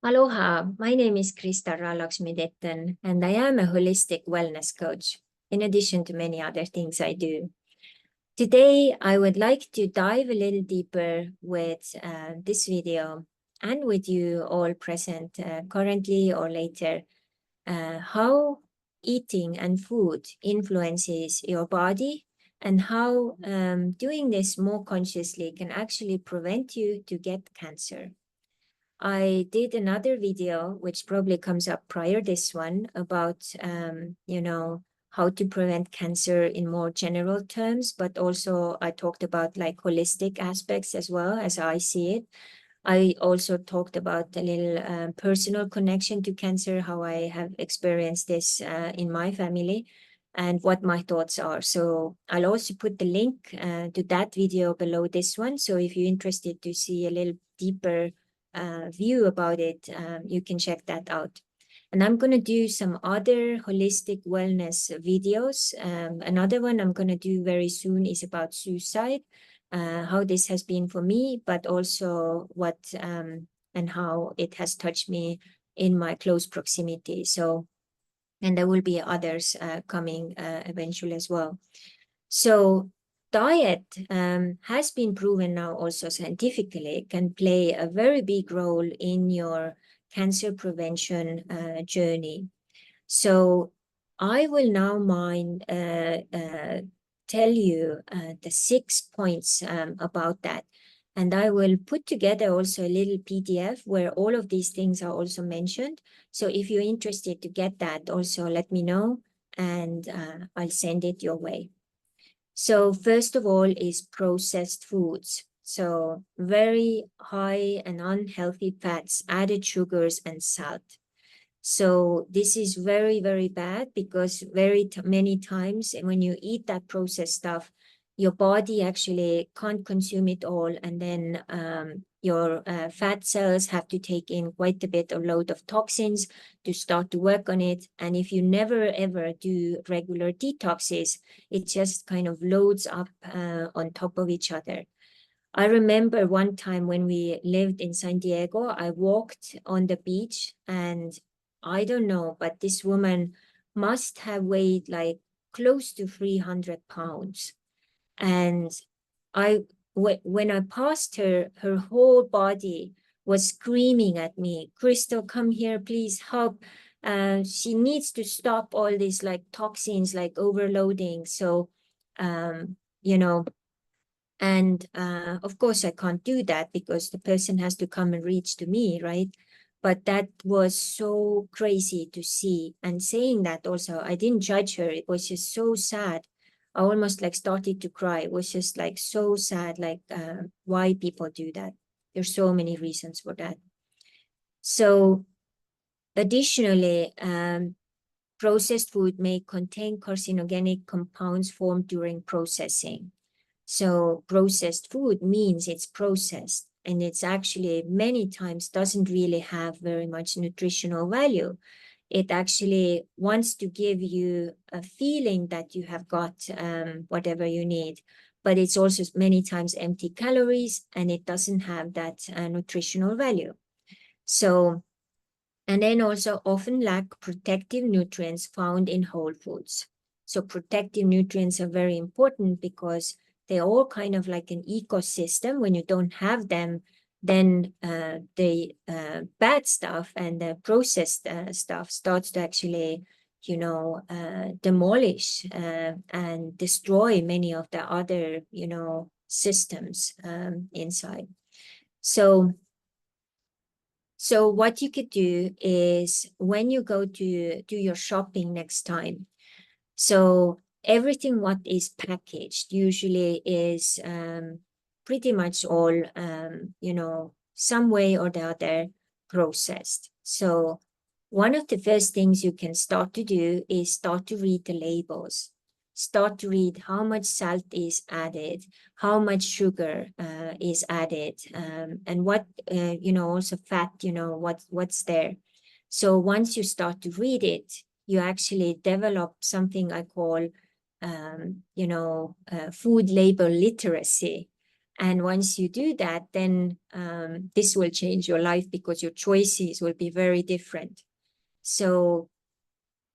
Aloha, my name is Krista Ralaxmidetten, and I am a holistic wellness coach, in addition to many other things I do. Today, I would like to dive a little deeper with this video and with you all present currently or later, how eating and food influences your body and how doing this more consciously can actually prevent you to get cancer. I did another video, which probably comes up prior this one, about, how to prevent cancer in more general terms, but also I talked about like holistic aspects as well as I see it. I also talked about a little personal connection to cancer, how I have experienced this in my family and what my thoughts are. So I'll also put the link to that video below this one. So if you're interested to see a little deeper view about it, you can check that out. And I'm going to do some other holistic wellness videos. Another one I'm going to do very soon is about suicide, how this has been for me, but also what and how it has touched me in my close proximity. So, and there will be others coming eventually as well. So diet has been proven now also scientifically can play a very big role in your cancer prevention journey. So I will now tell you the 6 points about that. And I will put together also a little PDF where all of these things are also mentioned. So if you're interested to get that, also let me know and I'll send it your way. So first of all is processed foods. So very high and unhealthy fats, added sugars and salt. So this is very, very bad because many times when you eat that processed stuff, your body actually can't consume it all. And then your fat cells have to take in quite a bit of load of toxins to start to work on it. And if you never, ever do regular detoxes, it just kind of loads up on top of each other. I remember one time when we lived in San Diego, I walked on the beach and I don't know, but this woman must have weighed like close to 300 pounds. And when I passed her, her whole body was screaming at me, Crystal, come here, please help. She needs to stop all these like toxins, like overloading. So, and of course, I can't do that because the person has to come and reach to me, right? But that was so crazy to see. And saying that also, I didn't judge her. It was just so sad. I almost like started to cry. It was just like so sad, like why people do that. There's so many reasons for that. So additionally, processed food may contain carcinogenic compounds formed during processing. So processed food means it's processed and it's actually many times doesn't really have very much nutritional value. It actually wants to give you a feeling that you have got whatever you need, but it's also many times empty calories and it doesn't have that nutritional value. So, and then also often lack protective nutrients found in whole foods. So protective nutrients are very important because they're all kind of like an ecosystem. When you don't have them, then the bad stuff and the processed stuff starts to actually, demolish and destroy many of the other, systems inside. So what you could do is when you go to do your shopping next time, so everything what is packaged usually is pretty much all, some way or the other processed. So one of the first things you can start to do is start to read the labels. Start to read how much salt is added, how much sugar is added, and what, also fat, what's there. So once you start to read it, you actually develop something I call, food label literacy. And once you do that, then this will change your life because your choices will be very different. So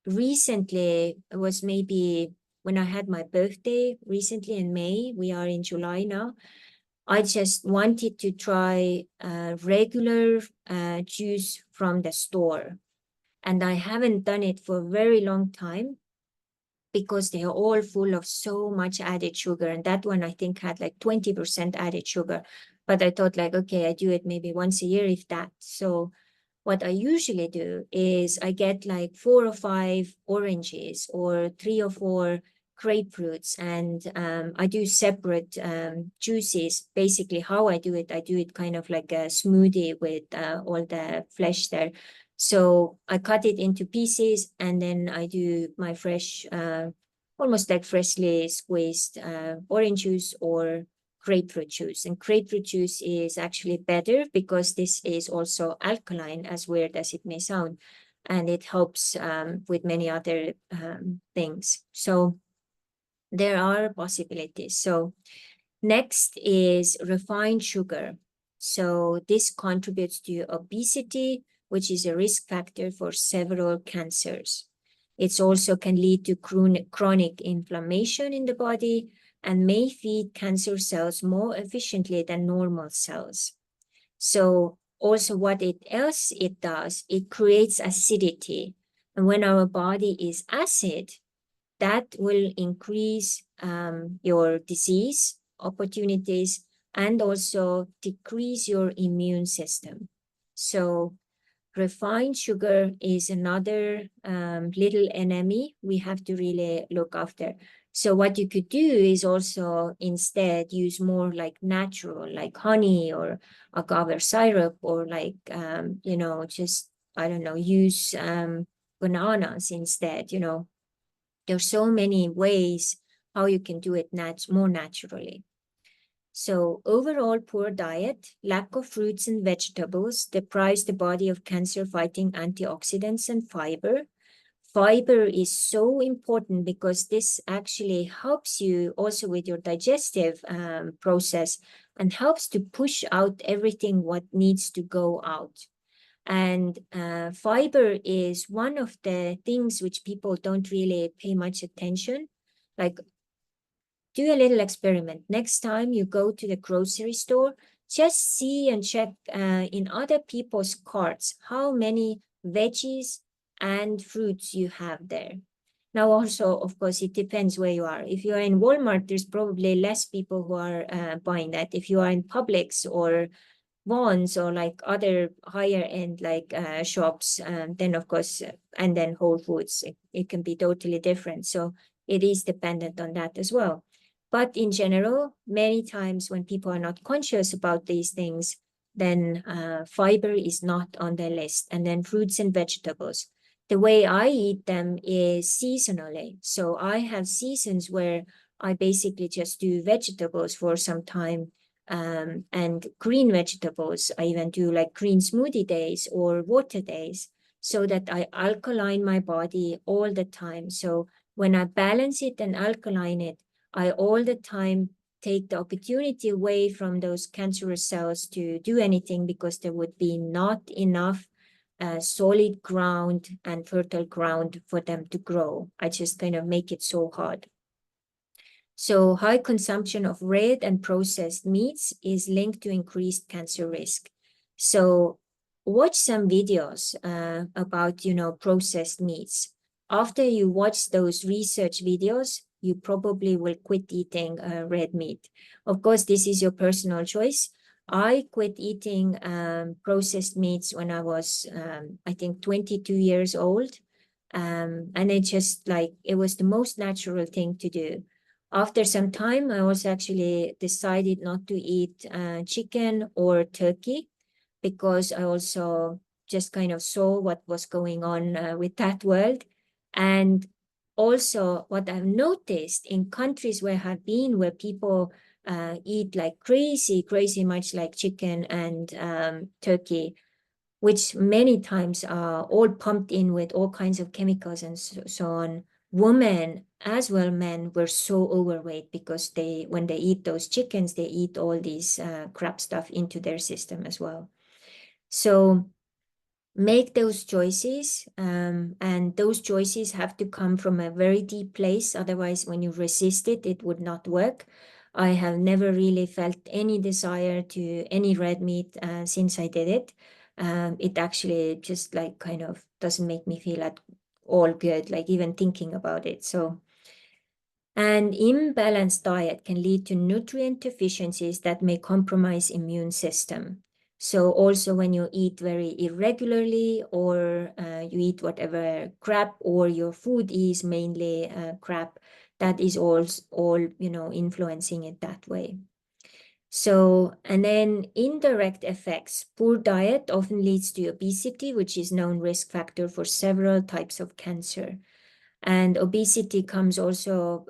recently, it was maybe when I had my birthday recently in May, we are in July now. I just wanted to try regular juice from the store. And I haven't done it for a very long time because they are all full of so much added sugar. And that one, I think, had like 20% added sugar. But I thought like, okay, I do it maybe once a year, if that. So what I usually do is I get like 4 or 5 oranges or 3 or 4 grapefruits, and I do separate juices. Basically, how I do it kind of like a smoothie with all the flesh there. So I cut it into pieces, and then I do my fresh, almost like freshly squeezed orange juice or grapefruit juice. And grapefruit juice is actually better because this is also alkaline, as weird as it may sound, and it helps with many other things. So there are possibilities. So next is refined sugar. So this contributes to obesity, which is a risk factor for several cancers. It also can lead to chronic inflammation in the body and may feed cancer cells more efficiently than normal cells. So also what else it does, it creates acidity. And when our body is acid, that will increase your disease opportunities and also decrease your immune system. So refined sugar is another little enemy we have to really look after. So what you could do is also instead use more like natural, like honey or agave syrup, or like, just, I don't know, use bananas instead. There's so many ways how you can do it more naturally. So overall poor diet, lack of fruits and vegetables deprives the body of cancer-fighting antioxidants and fiber. Fiber is so important because this actually helps you also with your digestive process and helps to push out everything what needs to go out. And fiber is one of the things which people don't really pay much attention. Like, do a little experiment. Next time you go to the grocery store, just see and check in other people's carts how many veggies and fruits you have there. Now, also, of course, it depends where you are. If you are in Walmart, there's probably less people who are buying that. If you are in Publix or Vons or like other higher end like shops, then of course, and then Whole Foods, it can be totally different. So it is dependent on that as well. But in general, many times when people are not conscious about these things, then fiber is not on their list. And then fruits and vegetables. The way I eat them is seasonally. So I have seasons where I basically just do vegetables for some time, and green vegetables. I even do like green smoothie days or water days so that I alkaline my body all the time. So when I balance it and alkaline it, I all the time take the opportunity away from those cancerous cells to do anything because there would be not enough solid ground and fertile ground for them to grow. I just kind of make it so hard. So high consumption of red and processed meats is linked to increased cancer risk. So watch some videos about, processed meats. After you watch those research videos, you probably will quit eating red meat. Of course, this is your personal choice. I quit eating processed meats when I was, I think, 22 years old. And it just it was the most natural thing to do. After some time, I also actually decided not to eat chicken or turkey because I also just kind of saw what was going on with that world. And also what I've noticed in countries where I have been, where people eat like crazy much like chicken and turkey, which many times are all pumped in with all kinds of chemicals and so on. women as well, men were so overweight because when they eat those chickens, they eat all these crap stuff into their system as well. So make those choices, and those choices have to come from a very deep place. Otherwise, when you resist it, it would not work. I have never really felt any desire to any red meat since I did it. It actually just like kind of doesn't make me feel at all good, like even thinking about it. So an imbalanced diet can lead to nutrient deficiencies that may compromise immune system. So also when you eat very irregularly, or you eat whatever crap, or your food is mainly crap, that is all influencing it that way. So, and then indirect effects. Poor diet often leads to obesity, which is known risk factor for several types of cancer. And obesity comes also,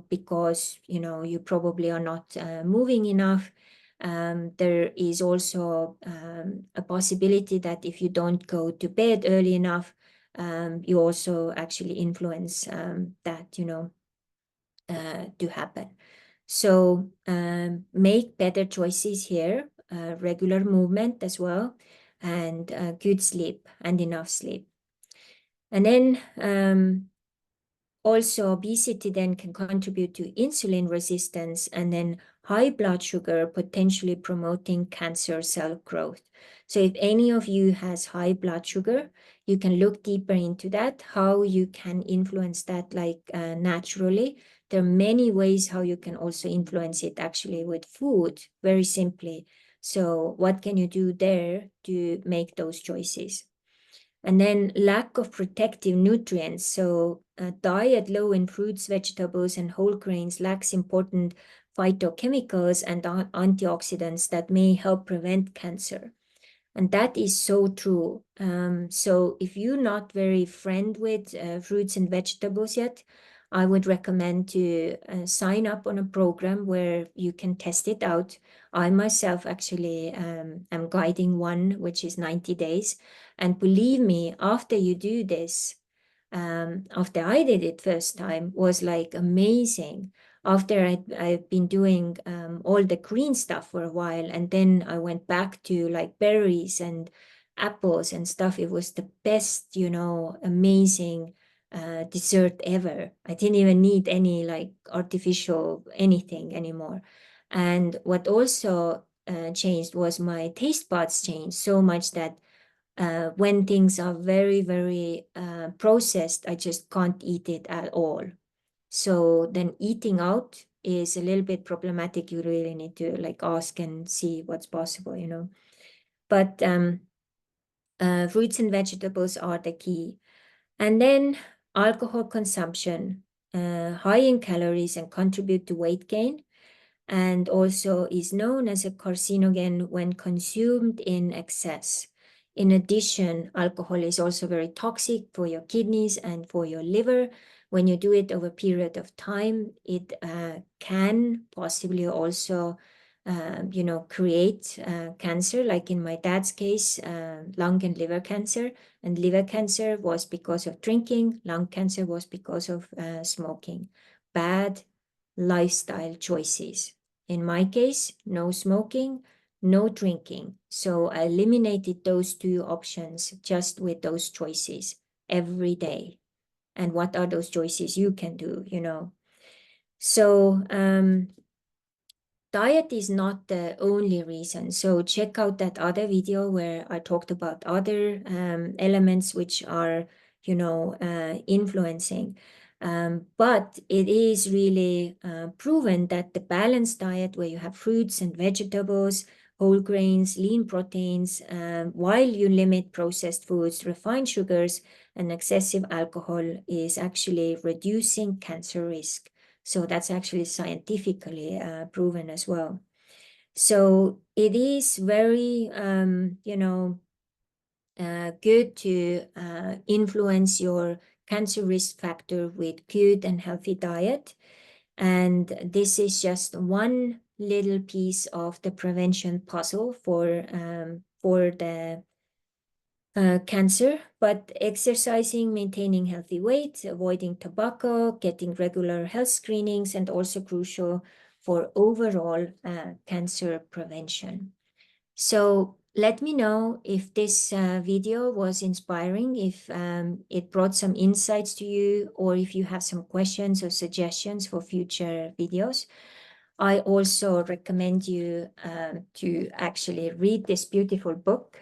because, you probably are not moving enough. There is also a possibility that if you don't go to bed early enough, you also actually influence that, to happen. So make better choices here, regular movement as well, and good sleep and enough sleep. And then also obesity then can contribute to insulin resistance, and then high blood sugar potentially promoting cancer cell growth. So if any of you has high blood sugar, you can look deeper into that, how you can influence that naturally. There are many ways how you can also influence it actually with food, very simply. So what can you do there to make those choices? And then lack of protective nutrients. So a diet low in fruits, vegetables, and whole grains lacks important phytochemicals and antioxidants that may help prevent cancer. And that is so true. So if you're not very friend with fruits and vegetables yet, I would recommend to sign up on a program where you can test it out. I myself actually am guiding one, which is 90 days. And believe me, after you do this, after I did it first time, was like amazing. After I've been doing all the green stuff for a while, and then I went back to like berries and apples and stuff. It was the best, amazing dessert ever. I didn't even need any like artificial anything anymore. And what also changed was my taste buds changed so much that when things are very, very processed, I just can't eat it at all. So then eating out is a little bit problematic. You really need to like ask and see what's possible. But fruits and vegetables are the key. And then alcohol consumption, high in calories and contribute to weight gain, and also is known as a carcinogen when consumed in excess. In addition, alcohol is also very toxic for your kidneys and for your liver. When you do it over a period of time, it can possibly also, create cancer, like in my dad's case, lung and liver cancer. And liver cancer was because of drinking, lung cancer was because of smoking. Bad lifestyle choices. In my case, no smoking, no drinking. So I eliminated those two options just with those choices every day. And what are those choices you can do? So diet is not the only reason. So check out that other video where I talked about other elements which are, influencing. But it is really proven that the balanced diet where you have fruits and vegetables, whole grains, lean proteins, while you limit processed foods, refined sugars, and excessive alcohol is actually reducing cancer risk. So that's actually scientifically proven as well. So it is very, good to influence your cancer risk factor with good and healthy diet. And this is just one little piece of the prevention puzzle for cancer, but exercising, maintaining healthy weight, avoiding tobacco, getting regular health screenings, and also crucial for overall cancer prevention. So let me know if this video was inspiring, if it brought some insights to you, or if you have some questions or suggestions for future videos. I also recommend you to actually read this beautiful book,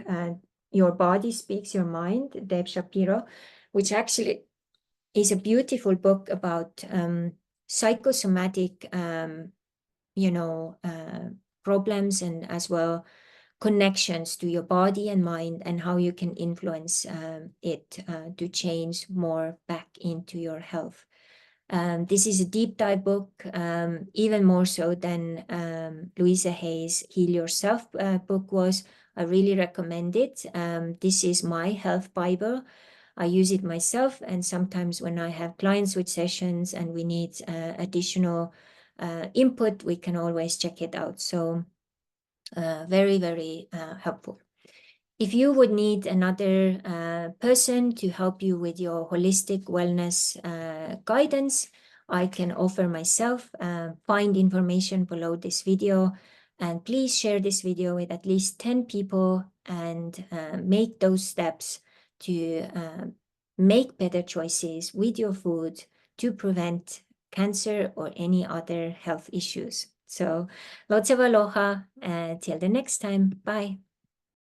Your Body Speaks Your Mind, Deb Shapiro, which actually is a beautiful book about psychosomatic, problems, and as well connections to your body and mind, and how you can influence it to change more back into your health. This is a deep dive book, even more so than Louisa Hay's Heal Yourself book was. I really recommend it. This is my health Bible. I use it myself, and sometimes when I have clients with sessions and we need additional input, we can always check it out. So very, very helpful. If you would need another person to help you with your holistic wellness guidance, I can offer myself. Find information below this video, and please share this video with at least 10 people and make those steps to make better choices with your food to prevent cancer or any other health issues. So lots of aloha. Till the next time. Bye.